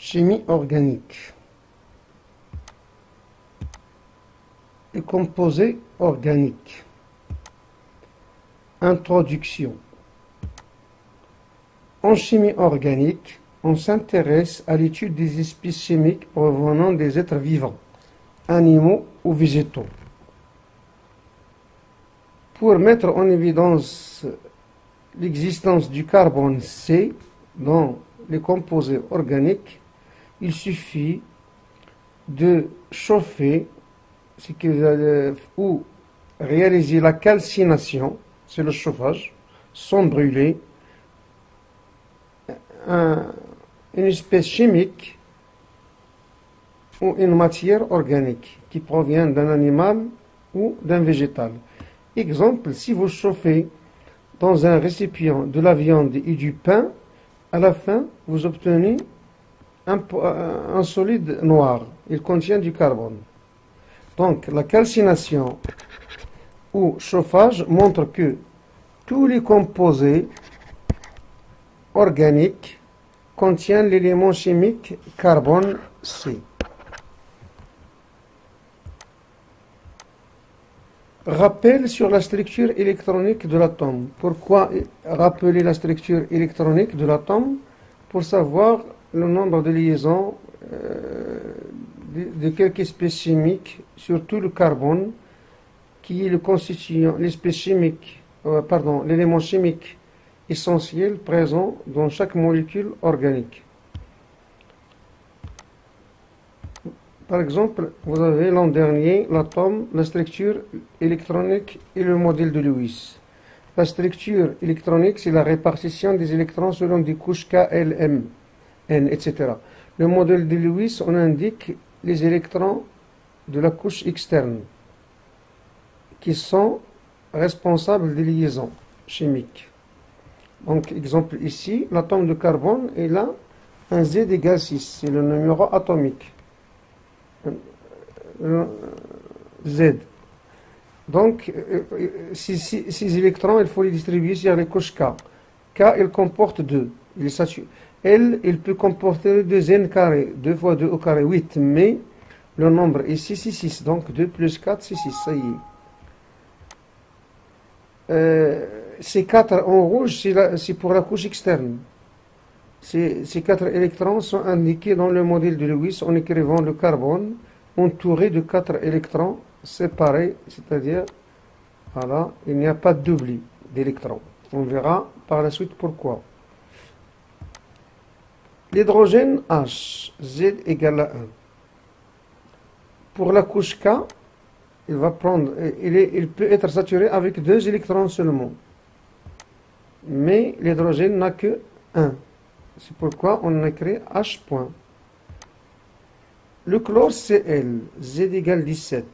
Chimie organique. Les composés organiques. Introduction. En chimie organique, on s'intéresse à l'étude des espèces chimiques provenant des êtres vivants, animaux ou végétaux. Pour mettre en évidence l'existence du carbone C dans les composés organiques, il suffit de chauffer ou réaliser la calcination, c'est le chauffage, sans brûler, une espèce chimique ou une matière organique qui provient d'un animal ou d'un végétal. Exemple, si vous chauffez dans un récipient de la viande et du pain, à la fin, vous obtenez un solide noir. Il contient du carbone. Donc, la calcination ou chauffage montre que tous les composés organiques contiennent l'élément chimique carbone C. Rappel sur la structure électronique de l'atome. Pourquoi rappeler la structure électronique de l'atome? Pour savoir le nombre de liaisons de quelques espèces chimiques, surtout le carbone, qui est le constituant, l'espèce chimique, l'élément chimique essentiel présent dans chaque molécule organique. Par exemple, vous avez l'an dernier l'atome, la structure électronique et le modèle de Lewis. La structure électronique, c'est la répartition des électrons selon des couches K, L, M, N, etc. Le modèle de Lewis, on indique les électrons de la couche externe qui sont responsables des liaisons chimiques. Donc, exemple ici, l'atome de carbone est là, un Z égale 6, c'est le numéro atomique. Z. Donc, ces électrons, il faut les distribuer sur les couches K. K, il comporte 2. Il est saturé. L, il peut comporter 2n carré. 2 fois 2 au carré, 8. Mais le nombre ici, c'est 6. Donc, 2 plus 4, c'est 6. Ça y est. Ces 4 en rouge, c'est pour la couche externe. Ces 4 électrons sont indiqués dans le modèle de Lewis en écrivant le carbone entouré de 4 électrons séparés, c'est-à-dire, voilà, il n'y a pas de doubli d'électrons. On verra par la suite pourquoi. L'hydrogène H, Z égale à 1. Pour la couche K, il peut être saturé avec 2 électrons seulement. Mais l'hydrogène n'a que 1. C'est pourquoi on écrit H point. Le chlore Cl, Z égale 17.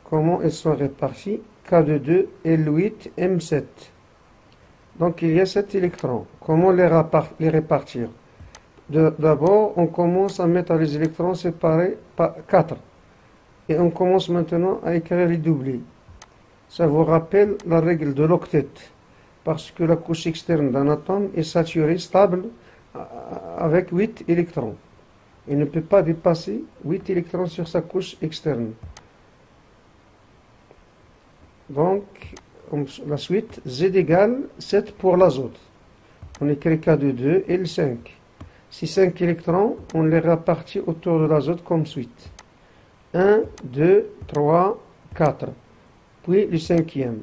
Comment ils sont répartis? K de 2, L8, M7. Donc il y a 7 électrons. Comment les répartir? D'abord, on commence à mettre les électrons séparés par 4. Et on commence maintenant à écrire les doublés. Ça vous rappelle la règle de l'octet. Parce que la couche externe d'un atome est saturée, stable, avec 8 électrons. Il ne peut pas dépasser 8 électrons sur sa couche externe. Donc, la suite, Z égale 7 pour l'azote. On écrit K de 2, L5. Ces 5 électrons, on les répartit autour de l'azote comme suite. 1, 2, 3, 4. Puis le 5e.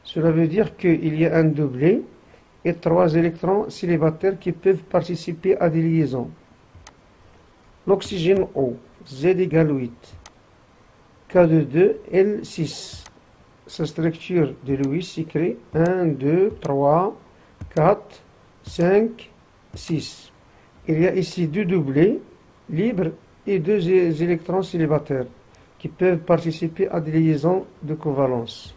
Cela veut dire qu'il y a un doublé et 3 électrons célibataires qui peuvent participer à des liaisons. L'oxygène O, Z égale 8. K de 2, L6. Sa structure de Lewis s'écrit 1, 2, 3, 4, 5, 6. Il y a ici 2 doublés libres et 2 électrons célibataires qui peuvent participer à des liaisons de covalence.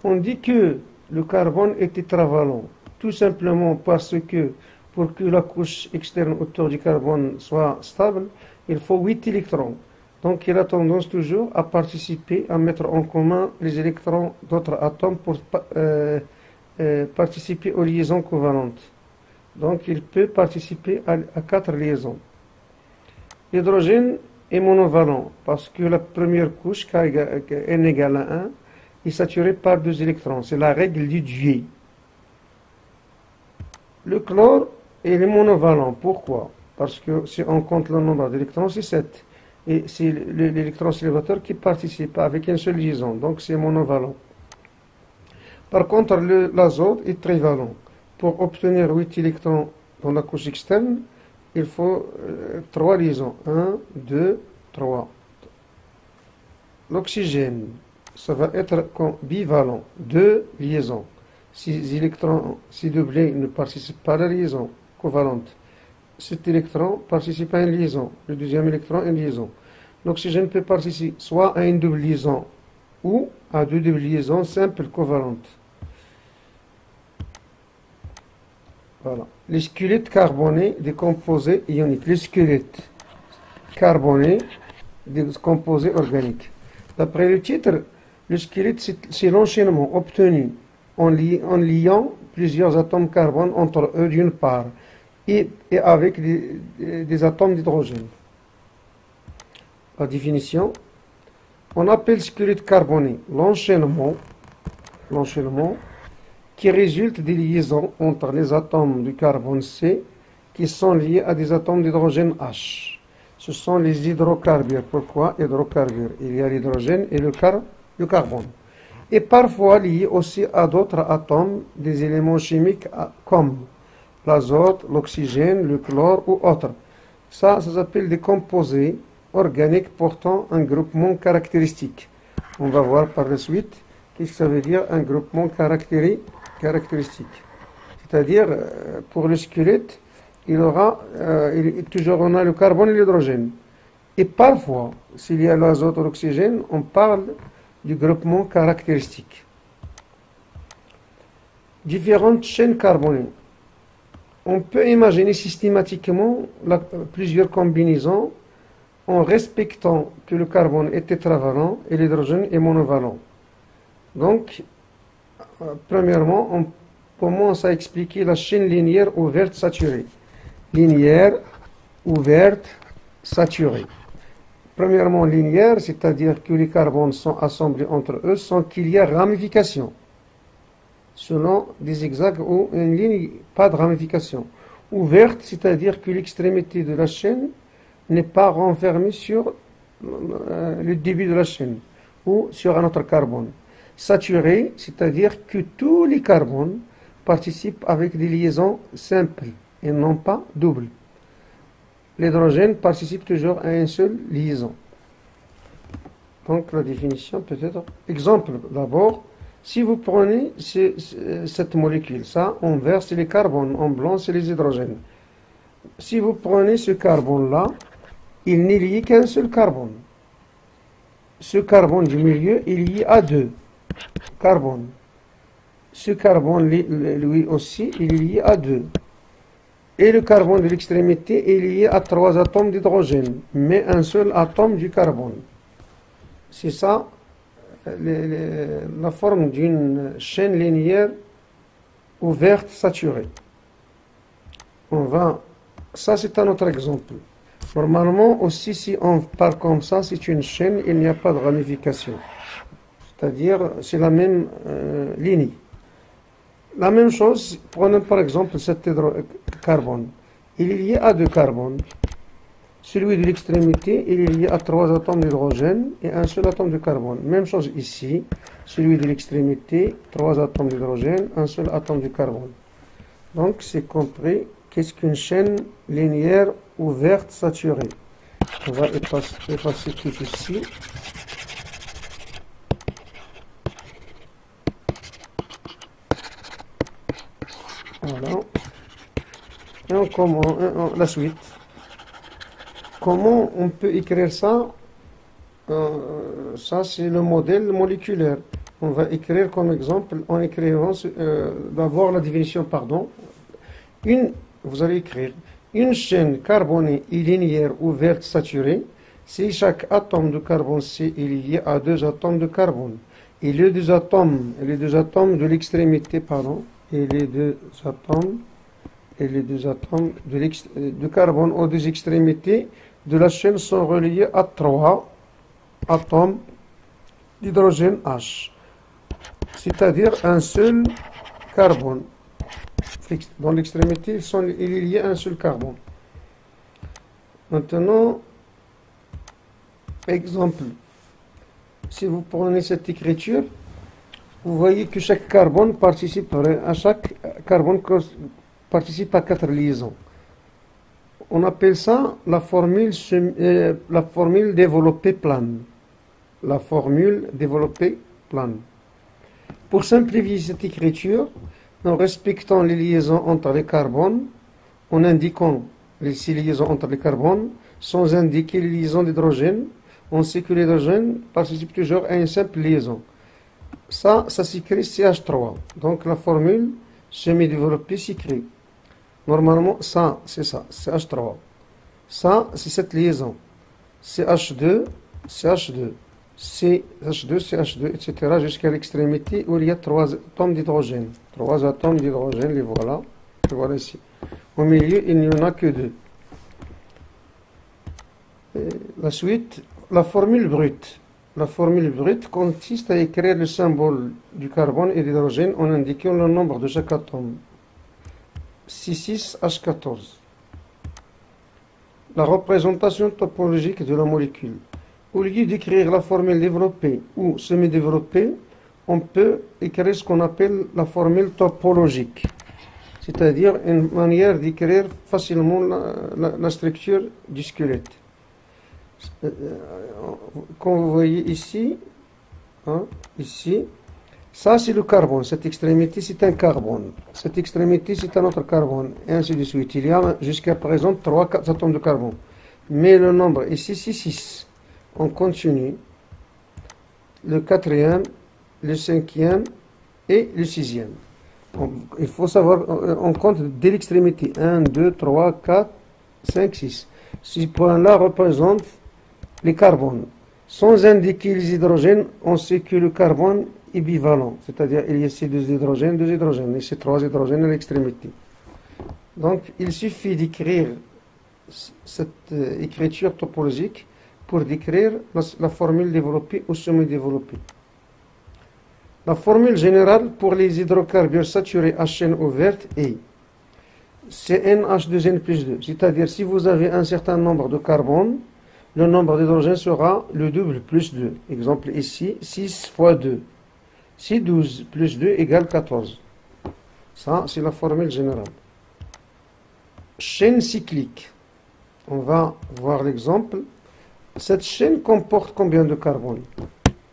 On dit que le carbone est tétravalent, tout simplement parce que pour que la couche externe autour du carbone soit stable, il faut 8 électrons. Donc il a tendance toujours à participer, à mettre en commun les électrons d'autres atomes pour participer aux liaisons covalentes. Donc il peut participer à 4 liaisons. L'hydrogène est monovalent parce que la première couche, N égale à 1, est saturée par 2 électrons. C'est la règle du Dewey. Le chlore est monovalent. Pourquoi? Parce que si on compte le nombre d'électrons, c'est 7. Et c'est l'électron célibataire qui participe avec une seule liaison. Donc c'est monovalent. Par contre, l'azote est trivalent. Pour obtenir 8 électrons dans la couche externe, il faut 3 liaisons. 1, 2, 3. L'oxygène, ça va être bivalent. 2 liaisons. Si électrons, si doublés ne participent pas à la liaison covalente, cet électron participe à une liaison. Le deuxième électron à une liaison. L'oxygène peut participer soit à une double liaison ou à 2 doubles liaisons simples covalentes. Voilà. Les squelettes carbonés des composés ioniques. Les squelettes carbonés des composés organiques. D'après le titre, le squelette, c'est l'enchaînement obtenu en liant plusieurs atomes carbone entre eux d'une part et avec des atomes d'hydrogène. La définition, on appelle squelette carboné l'enchaînement qui résulte des liaisons entre les atomes du carbone C qui sont liés à des atomes d'hydrogène H. Ce sont les hydrocarbures. Pourquoi hydrocarbures? Il y a l'hydrogène et le carbone. Et parfois liés aussi à d'autres atomes des éléments chimiques comme l'azote, l'oxygène, le chlore ou autres. Ça s'appelle des composés organiques portant un groupement caractéristique. On va voir par la suite qu'est-ce que ça veut dire un groupement caractéristique. C'est-à-dire, pour le squelette, toujours on a le carbone et l'hydrogène. Et parfois, s'il y a l'azote ou l'oxygène, on parle du groupement caractéristique. Différentes chaînes carbonées. On peut imaginer systématiquement plusieurs combinaisons en respectant que le carbone est tétravalent et l'hydrogène est monovalent. Donc, premièrement, on commence à expliquer la chaîne linéaire ouverte saturée. Linéaire, ouverte, saturée. Premièrement, linéaire, c'est-à-dire que les carbones sont assemblés entre eux sans qu'il y ait ramification. Selon des zigzags ou une ligne, pas de ramification. Ouverte, c'est-à-dire que l'extrémité de la chaîne n'est pas renfermée sur le début de la chaîne ou sur un autre carbone. Saturé, c'est-à-dire que tous les carbones participent avec des liaisons simples et non pas doubles. L'hydrogène participe toujours à une seule liaison. Donc la définition peut être... Exemple d'abord, si vous prenez cette molécule, ça, en vert c'est les carbones, en blanc c'est les hydrogènes. Si vous prenez ce carbone-là, il n'est lié qu'un seul carbone. Ce carbone du milieu est lié à 2 carbones. Ce carbone, lui aussi, il est lié à 2. Et le carbone de l'extrémité est lié à 3 atomes d'hydrogène, mais un seul atome du carbone. C'est ça, la forme d'une chaîne linéaire ouverte saturée. Ça c'est un autre exemple. Normalement aussi, si on part comme ça, c'est une chaîne, il n'y a pas de ramification. C'est-à-dire, c'est la même ligne. La même chose, prenons par exemple cet carbone. Il est lié à 2 carbones. Celui de l'extrémité, il est lié à 3 atomes d'hydrogène et un seul atome de carbone. Même chose ici. Celui de l'extrémité, 3 atomes d'hydrogène, un seul atome de carbone. Donc, c'est compris. Qu'est-ce qu'une chaîne linéaire ouverte saturée? On va effacer tout ici. Voilà. Et on commence la suite. Comment on peut écrire ça? Ça, c'est le modèle moléculaire. On va écrire comme exemple, en écrivant d'abord la définition, pardon. Vous allez écrire une chaîne carbonée et linéaire ouverte saturée si chaque atome de carbone C est lié à 2 atomes de carbone. Et les deux atomes de l'extrémité, et les 2 atomes et les deux atomes de carbone aux deux extrémités de la chaîne sont reliés à 3 atomes d'hydrogène H, c'est-à-dire un seul carbone. Dans l'extrémité, il est lié à un seul carbone. Maintenant, exemple, si vous prenez cette écriture, vous voyez que chaque carbone participe à 4 liaisons. On appelle ça la formule développée plane. La formule développée plane. Pour simplifier cette écriture, en respectant les liaisons entre les carbones, en indiquant ces liaisons entre les carbones, sans indiquer les liaisons d'hydrogène, on sait que l'hydrogène participe toujours à une simple liaison. Ça s'écrit CH3. Donc la formule semi-développée s'écrit. Normalement, ça, c'est ça, CH3. Ça, c'est cette liaison. CH2, CH2, CH2, CH2, etc. jusqu'à l'extrémité où il y a 3 atomes d'hydrogène. 3 atomes d'hydrogène, les voilà. Les voilà ici. Au milieu, il n'y en a que 2. La suite, la formule brute. La formule brute consiste à écrire le symbole du carbone et de l'hydrogène en indiquant le nombre de chaque atome. C6H14. La représentation topologique de la molécule. Au lieu d'écrire la formule développée ou semi-développée, on peut écrire ce qu'on appelle la formule topologique, c'est-à-dire une manière d'écrire facilement la structure du squelette. Comme vous voyez ici, ici, ça c'est le carbone, cette extrémité c'est un carbone, cette extrémité c'est un autre carbone, et ainsi de suite. Il y a jusqu'à présent 3 atomes de carbone, mais le nombre ici c'est 6. On continue, le 4e, le 5e et le 6e. Il faut savoir, on compte dès l'extrémité, 1, 2, 3, 4, 5, 6. Ces points-là représentent les carbones. Sans indiquer les hydrogènes, on sait que le carbone est bivalent, c'est-à-dire il y a ces 2 hydrogènes, et ces 3 hydrogènes à l'extrémité. Donc il suffit d'écrire cette écriture topologique pour décrire la formule développée ou semi-développée. La formule générale pour les hydrocarbures saturés à chaîne ouverte est CnH2n plus 2, c'est-à-dire si vous avez un certain nombre de carbone, le nombre d'hydrogène sera le double plus 2. Exemple ici, 6 fois 2. Si 12 plus 2 égale 14. Ça, c'est la formule générale. Chaîne cyclique. On va voir l'exemple. Cette chaîne comporte combien de carbone?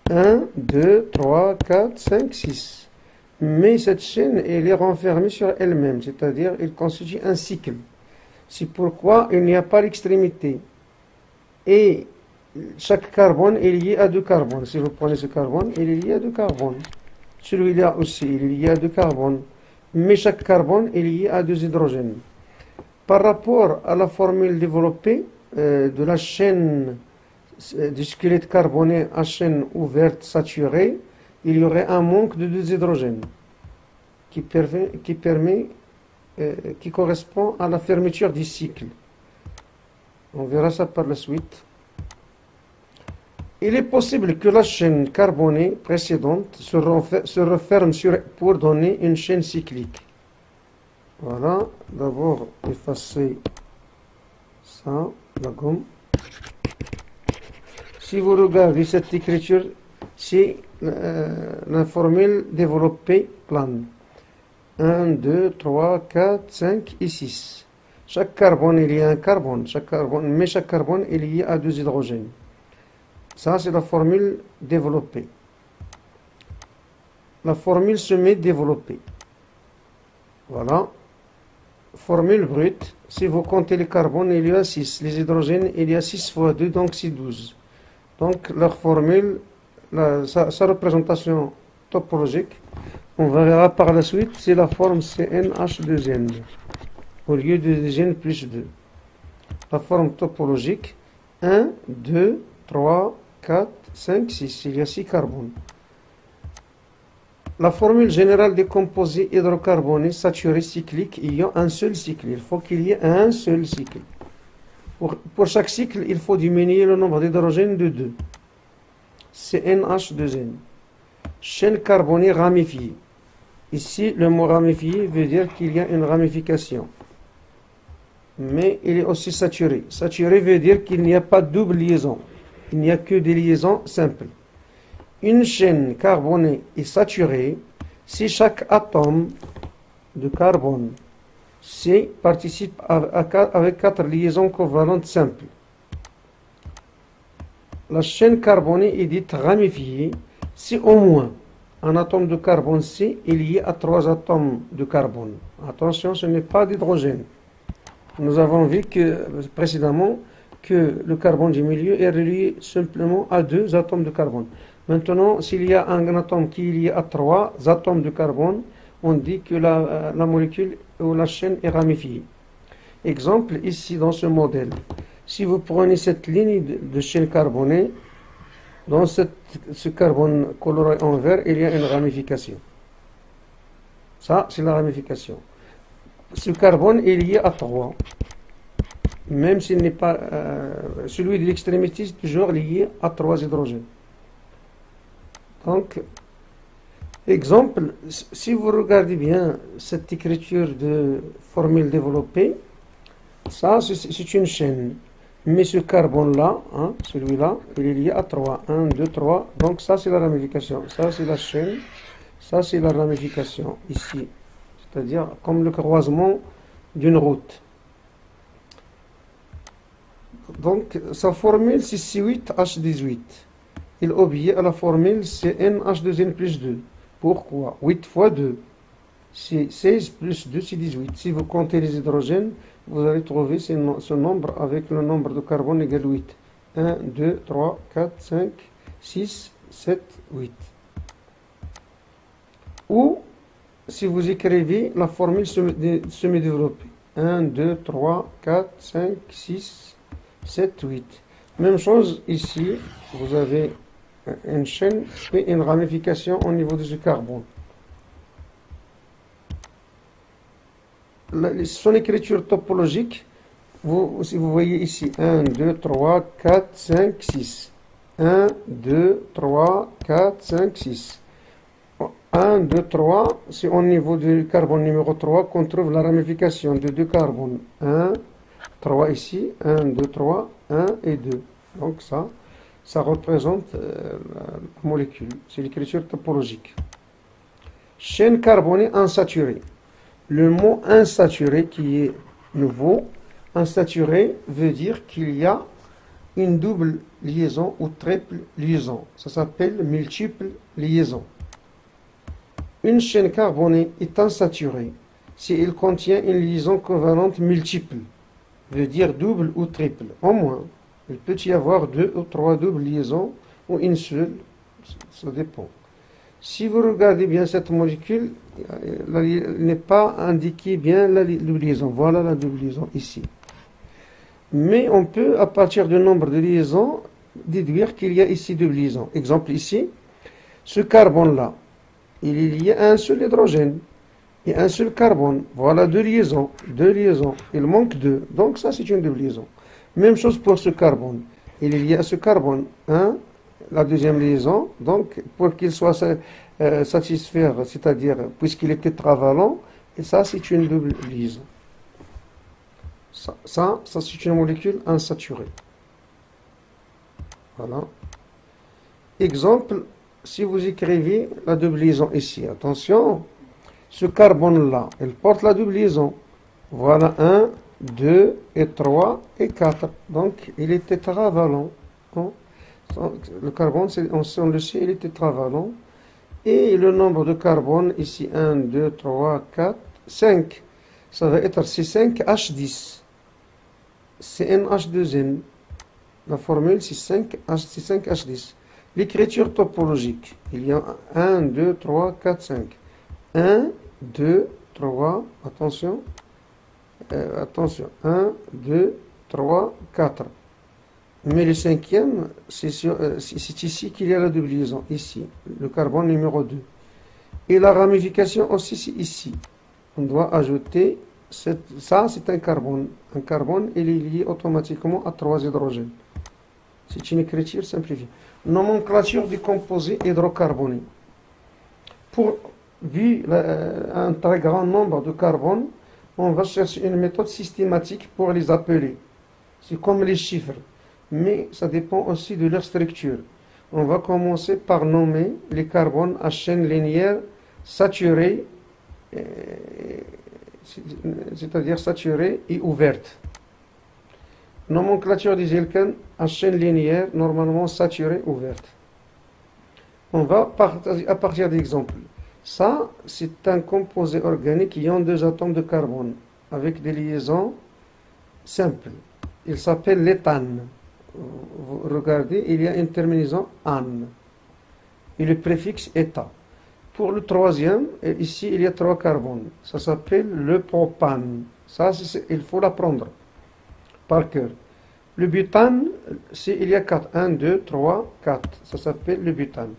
1, 2, 3, 4, 5, 6. Mais cette chaîne, elle est renfermée sur elle-même, c'est-à-dire elle constitue un cycle. C'est pourquoi il n'y a pas l'extrémité. Et chaque carbone est lié à 2 carbones. Si vous prenez ce carbone, il est lié à 2 carbones. Celui-là aussi, il est lié à 2 carbones. Mais chaque carbone est lié à 2 hydrogènes. Par rapport à la formule développée de la chaîne du squelette carboné à chaîne ouverte saturée, il y aurait un manque de 2 hydrogènes qui correspond à la fermeture du cycle. On verra ça par la suite. Il est possible que la chaîne carbonée précédente se referme pour donner une chaîne cyclique. Voilà, d'abord effacer ça, la gomme. Si vous regardez cette écriture, c'est la formule développée plane. 1, 2, 3, 4, 5 et 6. Chaque carbone est lié à un carbone, mais chaque carbone est lié à 2 hydrogènes. Ça, c'est la formule développée. La formule semi-développée. Voilà. Formule brute. Si vous comptez les carbones, il y a 6. Les hydrogènes, il y a 6 fois 2, donc c'est 12. Donc, leur formule, sa représentation topologique, on verra par la suite, c'est la forme CnH2n. Au lieu de N plus 2. La forme topologique, 1, 2, 3, 4, 5, 6. Il y a 6 carbones. la formule générale des composés hydrocarbonés saturés cycliques ayant un seul cycle. Il faut qu'il y ait un seul cycle. Pour chaque cycle, il faut diminuer le nombre d'hydrogène de 2. CnH2n. Chaîne carbonée ramifiée. Ici, le mot ramifié veut dire qu'il y a une ramification. Mais il est aussi saturé. Saturé veut dire qu'il n'y a pas de double liaison. Il n'y a que des liaisons simples. Une chaîne carbonée est saturée si chaque atome de carbone C participe avec 4 liaisons covalentes simples. La chaîne carbonée est dite ramifiée si au moins un atome de carbone C est lié à 3 atomes de carbone. Attention, ce n'est pas d'hydrogène. Nous avons vu précédemment que le carbone du milieu est relié simplement à 2 atomes de carbone. Maintenant, s'il y a un atome qui est lié à 3 atomes de carbone, on dit que la molécule ou la chaîne est ramifiée. Exemple, ici dans ce modèle, si vous prenez cette ligne de chaîne carbonée, dans ce carbone coloré en vert, il y a une ramification. Ça, c'est la ramification. Ce carbone est lié à 3. Même s'il n'est pas... celui de l'extrémité est toujours lié à 3 hydrogènes. Donc, exemple, si vous regardez bien cette écriture de formule développée, ça, c'est une chaîne. Mais ce carbone-là, hein, celui-là, il est lié à 3. 1, 2, 3. Donc ça, c'est la ramification. Ça, c'est la chaîne. Ça, c'est la ramification, ici. C'est-à-dire comme le croisement d'une route. Donc, sa formule, c'est C8H18. Il obéit à la formule CnH2n plus 2. Pourquoi? 8 fois 2. C'est 16 plus 2, c'est 18. Si vous comptez les hydrogènes, vous allez trouver ce nombre avec le nombre de carbone égale 8. 1, 2, 3, 4, 5, 6, 7, 8. Ou, si vous écrivez la formule semi-développée. 1, 2, 3, 4, 5, 6, 7, 8. Même chose ici, vous avez une chaîne et une ramification au niveau de ce carbone. Son écriture topologique, si vous voyez ici, 1, 2, 3, 4, 5, 6. 1, 2, 3, 4, 5, 6. 1, 2, 3, c'est au niveau du carbone numéro 3 qu'on trouve la ramification de 2 carbones. 1, 3 ici, 1, 2, 3, 1 et 2. Donc ça représente la molécule. C'est l'écriture topologique. Chaîne carbonée insaturée. Le mot insaturé qui est nouveau, insaturé veut dire qu'il y a une double liaison ou triple liaison. Ça s'appelle multiple liaison. Une chaîne carbonée est insaturée si elle contient une liaison covalente multiple, veut dire double ou triple. Au moins, il peut y avoir 2 ou 3 doubles liaisons ou une seule, ça dépend. Si vous regardez bien cette molécule, il n'est pas indiqué bien la double liaison. Voilà la double liaison ici. Mais on peut, à partir du nombre de liaisons, déduire qu'il y a ici double liaison. Exemple ici, ce carbone-là, il est lié à un seul hydrogène et un seul carbone. Voilà 2 liaisons. 2 liaisons. Il manque 2. Donc ça, c'est une double liaison. Même chose pour ce carbone. Il est lié à ce carbone. 1. La deuxième liaison, donc pour qu'il soit satisfait, c'est-à-dire puisqu'il est tétravalent, et ça c'est une double liaison. Ça c'est une molécule insaturée. Voilà. Exemple, si vous écrivez la double liaison ici, attention, ce carbone-là, il porte la double liaison. Voilà 1, 2 et 3 et 4. Donc il est tétravalent. Le carbone, on le sait, il est tétravalent. Et le nombre de carbone, ici, 1, 2, 3, 4, 5. Ça va être C5H10. CnH2n. La formule, c'est C5H10. L'écriture topologique, il y a 1, 2, 3, 4, 5. 1, 2, 3, attention. Attention, 1, 2, 3, 4. Mais le cinquième, c'est ici qu'il y a la double liaison, ici, le carbone numéro 2. Et la ramification aussi, c'est ici. On doit ajouter, ça c'est un carbone. Un carbone, il est lié automatiquement à 3 hydrogènes. C'est une écriture simplifiée. Nomenclature du composé hydrocarboné. Vu un très grand nombre de carbone, on va chercher une méthode systématique pour les appeler. C'est comme les chiffres, mais ça dépend aussi de leur structure. On va commencer par nommer les carbones à chaîne linéaire saturée, c'est-à-dire saturée et ouverte. Nomenclature des alcanes à chaîne linéaire, normalement saturée, ouverte. On va partir à partir d'exemples. Ça, c'est un composé organique qui a 2 atomes de carbone avec des liaisons simples. Il s'appelle l'éthane. Vous regardez, il y a une terminaison ane. Et le préfixe état. Pour le troisième, ici, il y a 3 carbones. Ça s'appelle le propane. Ça, il faut l'apprendre par cœur. Le butane, il y a 4. 1, 2, 3, 4. Ça s'appelle le butane.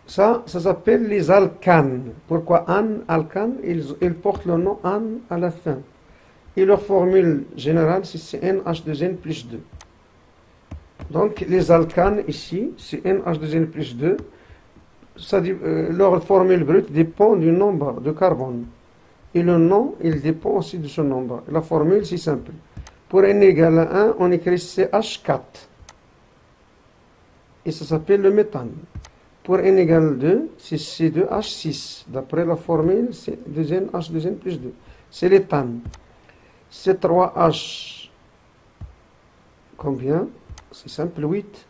Ça s'appelle les alcanes. Pourquoi alcane? Ils portent le nom an à la fin. Et leur formule générale, c'est NH2N plus 2. Donc, les alcanes ici, c'est NH2N plus 2. Leur formule brute dépend du nombre de carbone. Et le nom, il dépend aussi de ce nombre. La formule, c'est simple. Pour n égale à 1, on écrit CH4. Et ça s'appelle le méthane. Pour n égale 2, c'est C2H6. D'après la formule, c'est 2NH2N plus 2. C'est l'éthane. C3H, combien? C'est simple, 8.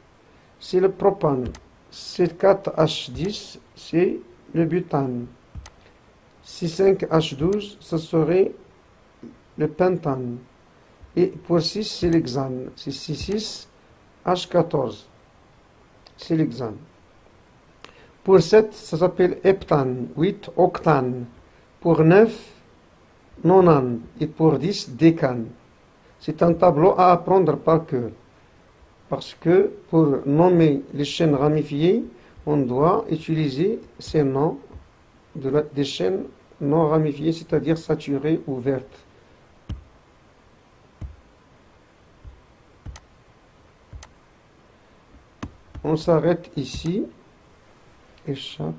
C'est le propane. C4H10, c'est le butane. C5H12, ce serait le pentane. Et pour 6, c'est l'hexane. C'est C6H14. C'est l'hexane. Pour 7, ça s'appelle heptane. 8, octane. Pour 9, nonane. Et pour 10, décane. C'est un tableau à apprendre par cœur. Parce que pour nommer les chaînes ramifiées, on doit utiliser ces noms des chaînes non ramifiées, c'est-à-dire saturées ou vertes. On s'arrête ici. Échappe.